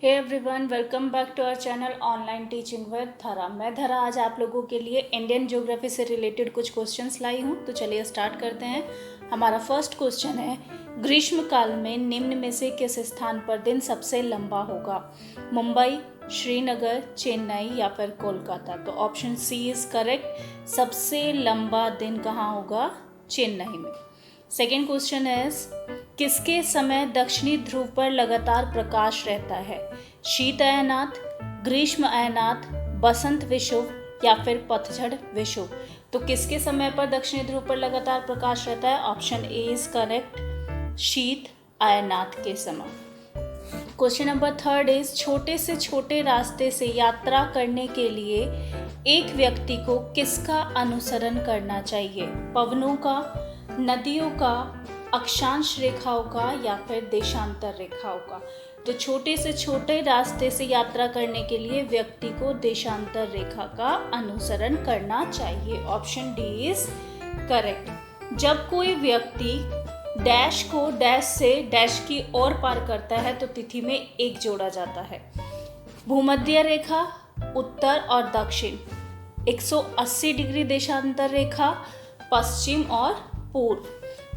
Hey everyone, welcome back to our channel online teaching with Dhara. मैं धरा आज आप लोगों के लिए इंडियन ज्योग्राफी से रिलेटेड कुछ क्वेश्चंस लाई हूँ। तो चलिए स्टार्ट करते हैं। हमारा फर्स्ट क्वेश्चन है, ग्रीष्म काल में निम्न में से किस स्थान पर दिन सबसे लंबा होगा? मुंबई, श्रीनगर, चेन्नई या फिर कोलकाता? तो ऑप्शन सी इज करेक्ट। सबसे लंबा दिन कहाँ होगा? चेन्नई में। सेकेंड क्वेश्चन है, किसके समय दक्षिणी ध्रुव पर लगातार प्रकाश रहता है? शीत अयनात, ग्रीष्म अयनात, बसंत विषुव या फिर पतझड़ विषुव? तो किसके समय पर दक्षिणी ध्रुव पर लगातार प्रकाश रहता है? ऑप्शन ए इज करेक्ट, शीत अयनात के समय। क्वेश्चन नंबर थर्ड इज, छोटे से छोटे रास्ते से यात्रा करने के लिए एक व्यक्ति को किसका अनुसरण करना चाहिए? पवनों का, नदियों का, अक्षांश रेखाओं का या फिर देशांतर रेखाओं का? तो छोटे से छोटे रास्ते से यात्रा करने के लिए व्यक्ति को देशांतर रेखा का अनुसरण करना चाहिए। Option D is correct. जब कोई व्यक्ति डैश को डैश से डैश की ओर पार करता है तो तिथि में एक जोड़ा जाता है। भूमध्य रेखा, उत्तर और दक्षिण, 180 डिग्री देशांतर रेखा, पश्चिम और पूर्व,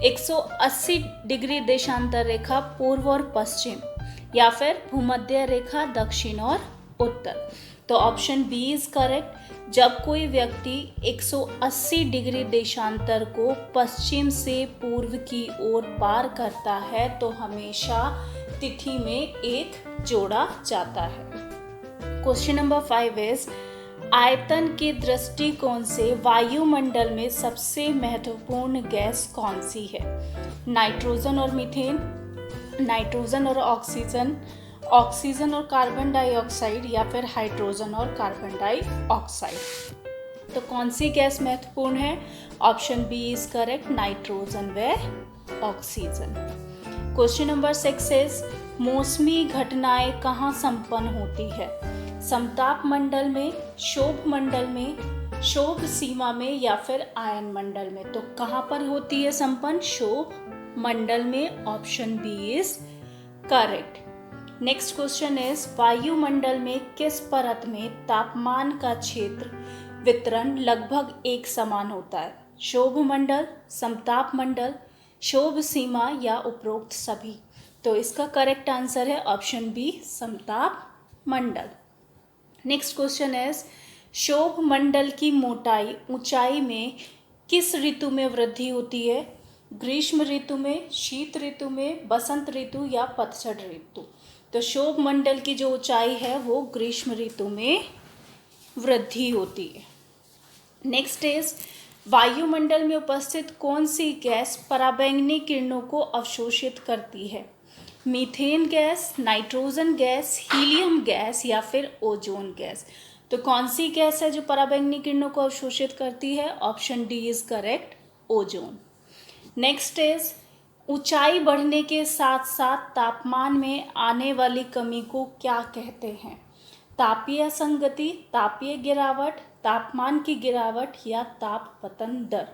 180 डिग्री देशांतर रेखा पूर्व और पश्चिम, या फिर भूमध्य रेखा दक्षिण और उत्तर? तो ऑप्शन बी इज करेक्ट। जब कोई व्यक्ति 180 डिग्री देशांतर को पश्चिम से पूर्व की ओर पार करता है तो हमेशा तिथि में एक जोड़ा जाता है। क्वेश्चन नंबर 5 इज, आयतन के दृष्टिकोण से वायुमंडल में सबसे महत्वपूर्ण गैस कौन सी है? नाइट्रोजन और मीथेन, नाइट्रोजन और ऑक्सीजन, ऑक्सीजन और कार्बन डाइऑक्साइड या फिर हाइड्रोजन और कार्बन डाइऑक्साइड? तो कौन सी गैस महत्वपूर्ण है? Option B is correct, nitrogen व ऑक्सीजन। क्वेश्चन नंबर 6 इज, मौसमी घटनाएं कहाँ संपन्न होती है? समताप मंडल में, शोभ मंडल में, शोभ सीमा में या फिर आयन मंडल में? तो कहाँ पर होती है संपन्न? शोभ मंडल में। Option B is correct. Next question is, वायुमंडल में किस परत में तापमान का क्षेत्र वितरण लगभग एक समान होता है? शोभ मंडल, समताप मंडल, शोभ सीमा या उपरोक्त सभी? तो इसका करेक्ट आंसर है ऑप्शन बी, समताप मंडल। नेक्स्ट क्वेश्चन है, शोभ मंडल की मोटाई ऊंचाई में किस ऋतु में वृद्धि होती है? ग्रीष्म ऋतु में, शीत ऋतु में, बसंत ऋतु या पतझड़ ऋतु? तो शोभ मंडल की जो ऊंचाई है वो ग्रीष्म ऋतु में वृद्धि होती है। नेक्स्ट इज, वायुमंडल में उपस्थित कौन सी गैस पराबैंगनी किरणों को अवशोषित करती है? Methane gas, nitrogen gas, helium gas या फिर ओजोन गैस? तो कौन सी गैस है जो पराबैंगनी किरणों को अवशोषित करती है? Option D is correct, ozone. Next is, ऊंचाई बढ़ने के साथ साथ तापमान में आने वाली कमी को क्या कहते हैं? तापीय असंगति, तापीय गिरावट, तापमान की गिरावट या ताप पतन दर?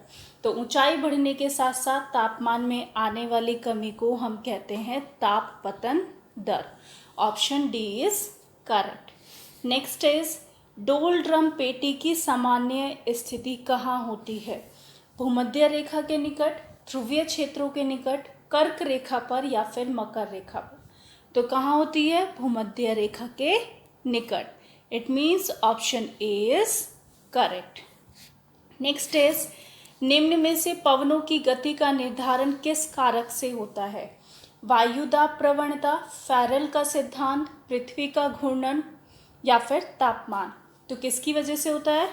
तो ऊंचाई बढ़ने के साथ साथ तापमान में आने वाली कमी को हम कहते हैं ताप पतन दर। Option D is correct. Next is, doldrums पेटी की सामान्य स्थिति कहाँ होती है? भूमध्य रेखा के निकट, ध्रुवीय क्षेत्रों के निकट, कर्क रेखा पर या फिर मकर रेखा पर? तो कहाँ होती है? भूमध्य रेखा के निकट। It means option A is correct. Next is, निम्न में से पवनों की गति का निर्धारण किस कारक से होता है? वायुदाब प्रवणता, फैरल का सिद्धांत, पृथ्वी का घूर्णन या फिर तापमान? तो किसकी वजह से होता है?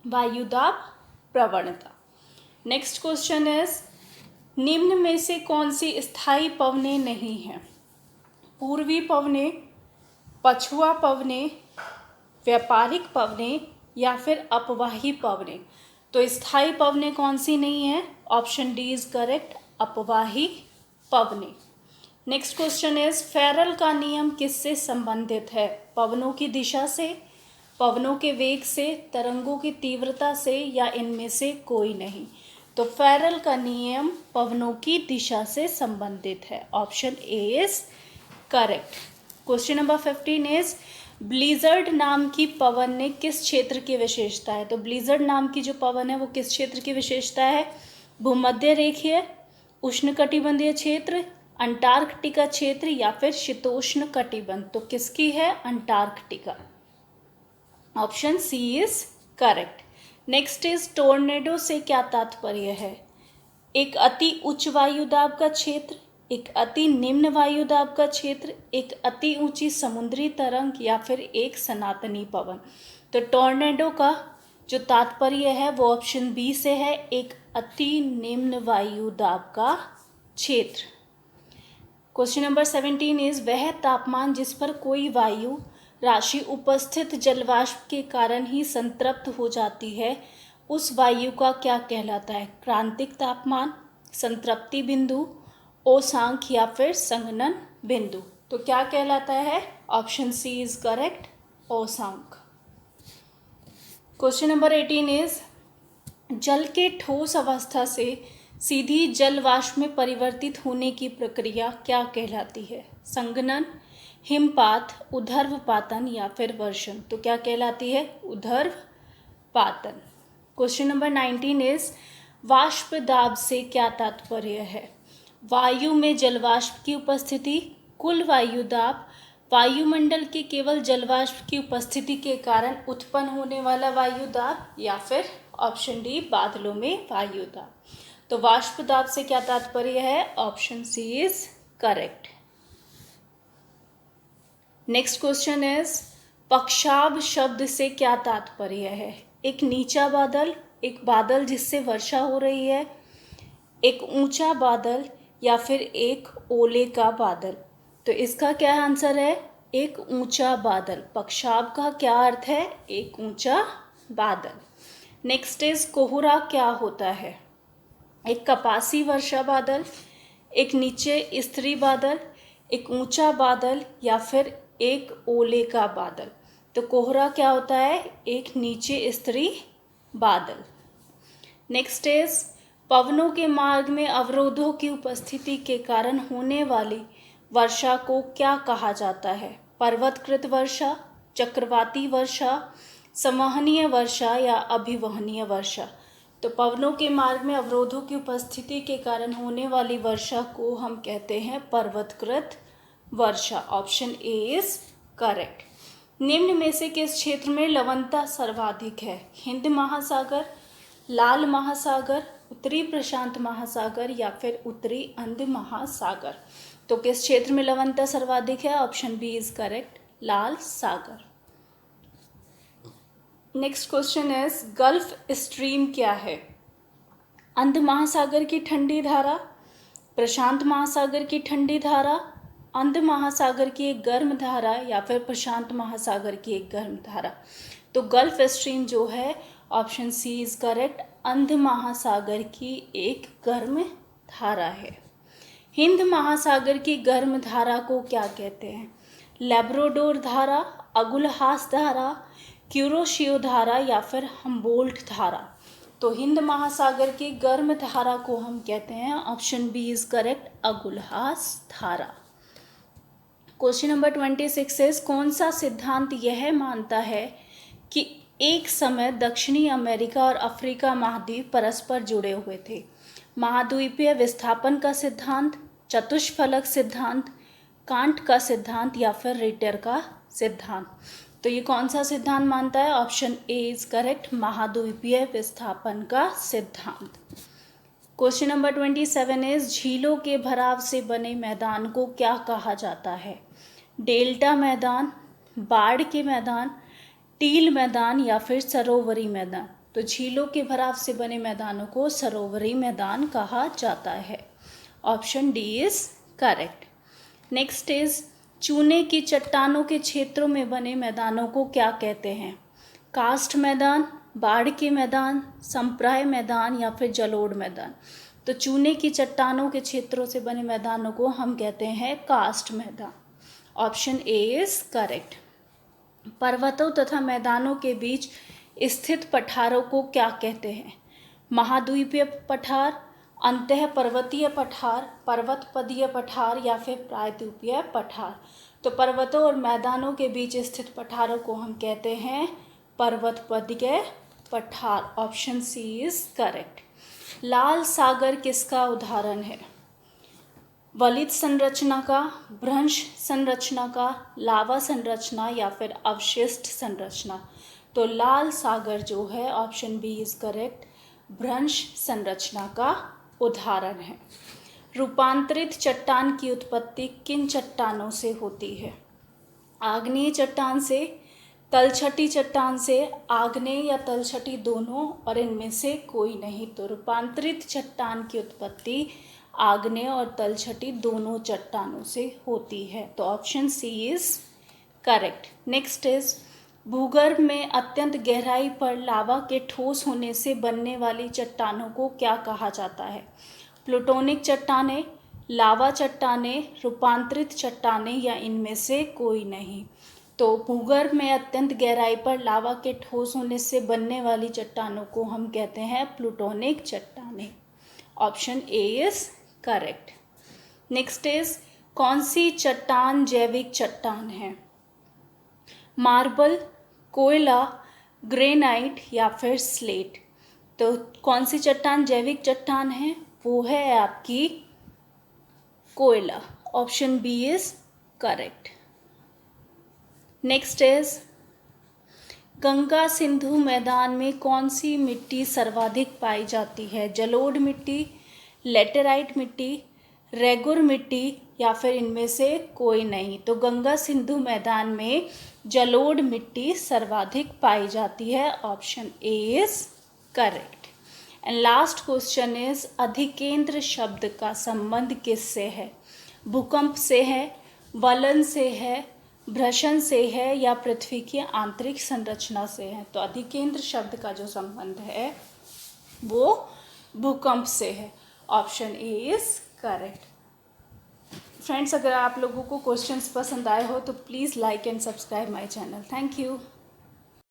वायुदाब प्रवणता। नेक्स्ट क्वेश्चन इज, निम्न में से कौन सी स्थायी पवनें नहीं हैं? पूर्वी पवनें, पछुआ पवनें, व्यापारिक पवनें या फिर अपवाही पवनें? तो स्थायी पवनें कौन सी नहीं है? ऑप्शन डी इज करेक्ट, अपवाही पवनें। नेक्स्ट क्वेश्चन इज, फैरल का नियम किससे संबंधित है? पवनों की दिशा से, पवनों के वेग से, तरंगों की तीव्रता से या इनमें से कोई नहीं? तो फैरल का नियम पवनों की दिशा से संबंधित है। Option A is correct. Question number 15 is blizzard नाम की पवन ने किस क्षेत्र की विशेषता है? तो ब्लीजर्ड नाम की जो पवन है वो किस क्षेत्र की विशेषता है? भूमध्य रेखीय, उष्णकटिबंधीय क्षेत्र, अंटार्कटिका क्षेत्र या फिर शीतोष्ण कटिबंध। तो किसकी है? Antarctica. Option C is correct. Next is tornado से क्या तात्पर्य है? एक अति उच्च वायुदाब का क्षेत्र, एक अति निम्न वायुदाब का क्षेत्र, एक अति ऊंची समुद्री तरंग या फिर एक सनातनी पवन। तो टोर्नेडो का जो तात्पर्य है वो ऑप्शन बी से है, एक अति निम्न वायुदाब का क्षेत्र। क्वेश्चन नंबर 17 इज वह तापमान जिस पर कोई वायु राशि उपस्थित जलवाष्प के कारण ही संतृप्त हो जाती है, उस वायु का क्या कहलाता है? क्रांतिक तापमान, संतृप्ति बिंदु, ओसांक या फिर संघनन बिंदु। तो क्या कहलाता है? ऑप्शन सी इज करेक्ट, ओसांक। क्वेश्चन नंबर 18 इज जल के ठोस अवस्था से सीधी जल वाष्प में परिवर्तित होने की प्रक्रिया क्या कहलाती है? संघनन, हिमपात, ऊर्ध्वपातन या फिर वर्षण। तो क्या कहलाती है? ऊर्ध्वपातन। क्वेश्चन नंबर 19 इज वाष्प दाब से क्या तात्पर्य है? वायु में जलवाष्प की उपस्थिति, कुल वायु दाब, वायुमंडल के केवल जलवाष्प की उपस्थिति के कारण उत्पन्न होने वाला वायु दाब या फिर ऑप्शन डी बादलों में वायु दाब। तो वाष्प दाब से क्या तात्पर्य है? Option C is correct. Next question is पक्षाभ शब्द से क्या तात्पर्य है? एक नीचा बादल, एक बादल जिससे वर्षा हो रही है, एक ऊंचा बादल या फिर एक ओले का बादल। तो इसका क्या आंसर है? एक ऊंचा बादल। पक्षाभ का क्या अर्थ है? एक ऊंचा बादल। नेक्स्ट इज कोहरा क्या होता है? एक कपासी वर्षा बादल, एक नीचे स्त्री बादल, एक ऊंचा बादल या फिर एक ओले का बादल। तो कोहरा क्या होता है? एक नीचे स्त्री बादल। नेक्स्ट इज पवनों के मार्ग में अवरोधों की उपस्थिति के कारण होने वाली वर्षा को क्या कहा जाता है? पर्वतकृत वर्षा, चक्रवाती वर्षा, संवहनीय वर्षा या अभिवहनीय वर्षा। तो पवनों के मार्ग में अवरोधों की उपस्थिति के कारण होने वाली वर्षा को हम कहते हैं पर्वतकृत वर्षा। Option A is correct. निम्न में से किस क्षेत्र में लवणता सर्वाधिक है? हिंद महासागर, लाल महासागर, उत्तरी प्रशांत महासागर या फिर उत्तरी अंध महासागर। तो किस क्षेत्र में लवणता सर्वाधिक है? ऑप्शन बी इज करेक्ट, लाल सागर। Next question is Gulf Stream क्या है? अंध महासागर की ठंडी धारा, प्रशांत महासागर की ठंडी धारा, अंध महासागर की एक गर्म धारा या फिर प्रशांत महासागर की एक गर्म धारा। तो गल्फ स्ट्रीम जो है ऑप्शन सी इज करेक्ट, अंध महासागर की एक गर्म धारा है। हिंद महासागर की गर्म धारा को क्या कहते हैं? लैब्राडोर धारा, अगुलहास धारा, क्यूरोशियो धारा या फिर हम्बोल्ट धारा। तो हिंद महासागर की गर्म धारा को हम कहते हैं option B is correct, Agulhas धारा। क्वेश्चन नंबर 26 इज कौन सा सिद्धांत यह मानता है कि एक समय दक्षिणी अमेरिका और अफ्रीका महाद्वीप परस्पर जुड़े हुए थे? महाद्वीपीय विस्थापन का सिद्धांत, चतुष्फलक सिद्धांत, कांट का सिद्धांत या फिर रिटर का सिद्धांत। तो ये कौन सा सिद्धांत मानता है? ऑप्शन ए इज करेक्ट, महाद्वीपीय विस्थापन का सिद्धांत। क्वेश्चन नंबर 27 इज झीलों के भराव से बने मैदान को क्या कहा जाता है? डेल्टा मैदान, बाढ़ के मैदान, टील मैदान या फिर सरोवरी मैदान। तो झीलों के भराव से बने मैदानों को सरोवरी मैदान कहा जाता है। Option D is correct. Next is चूने की चट्टानों के क्षेत्रों में बने मैदानों को क्या कहते हैं? कास्ट मैदान, बाढ़ के मैदान, संप्राय मैदान या फिर जलोढ़ मैदान। तो चूने की चट्टानों के क्षेत्रों से बने मैदानों को हम कहते हैं कास्ट मैदान। Option A is correct. पर्वतों तथा मैदानों के बीच स्थित पठारों को क्या कहते हैं? महाद्वीपीय पठार, अंतः पर्वतीय पठार, पर्वतपदीय पठार या फिर प्रायद्वीपीय पठार। तो पर्वतों और मैदानों के बीच स्थित पठारों को हम कहते हैं पर्वतपदीय पठार। Option C is correct. लाल सागर किसका उदाहरण है? वलित संरचना का, भ्रंश संरचना का, लावा संरचना या फिर अवशिष्ट संरचना। तो लाल सागर जो है ऑप्शन बी इज करेक्ट, भ्रंश संरचना का उदाहरण है। रूपांतरित चट्टान की उत्पत्ति किन चट्टानों से होती है? आग्नेय चट्टान से, तलछटी चट्टान से, आग्नेय या तलछटी दोनों, और इनमें से कोई नहीं। तो रूपांतरित चट्टान की उत्पत्ति आग्नेय और तलछटी दोनों चट्टानों से होती है। तो option C is correct. Next is भूगर्भ में अत्यंत गहराई पर लावा के ठोस होने से बनने वाली चट्टानों को क्या कहा जाता है? प्लूटोनिक चट्टानें, लावा चट्टानें, रूपांतरित चट्टानें या इनमें से कोई नहीं। तो भूगर्भ में अत्यंत गहराई पर लावा के ठोस होने से बनने वाली चट्टानों को हम कहते हैं प्लूटोनिक चट्टानें। Option A is correct. Next is कौन सी चट्टान जैविक चट्टान है? मार्बल, कोयला, ग्रेनाइट या फिर स्लेट। तो कौन सी चट्टान जैविक चट्टान है? वो है आपकी कोयला। Option B is correct. Next is Ganga Sindhu मैदान में कौन सी मिट्टी सर्वाधिक पाई जाती है? जलोढ़ मिट्टी, लेटेराइट मिट्टी, रेगुर मिट्टी या फिर इनमें से कोई नहीं। तो गंगा सिंधु मैदान में जलोढ़ मिट्टी सर्वाधिक पाई जाती है। Option A is correct. And last question is अधिकेंद्र शब्द का संबंध किससे है? भूकंप से है, वलन से है, भ्रंशन से है या पृथ्वी की आंतरिक संरचना से है? तो अधिकेंद्र शब्द का जो संबंध है वो भूकंप से है। Option A is correct. Friends, अगर आप लोगों को क्वेश्चंस पसंद आए हो तो please like and subscribe my channel. Thank you.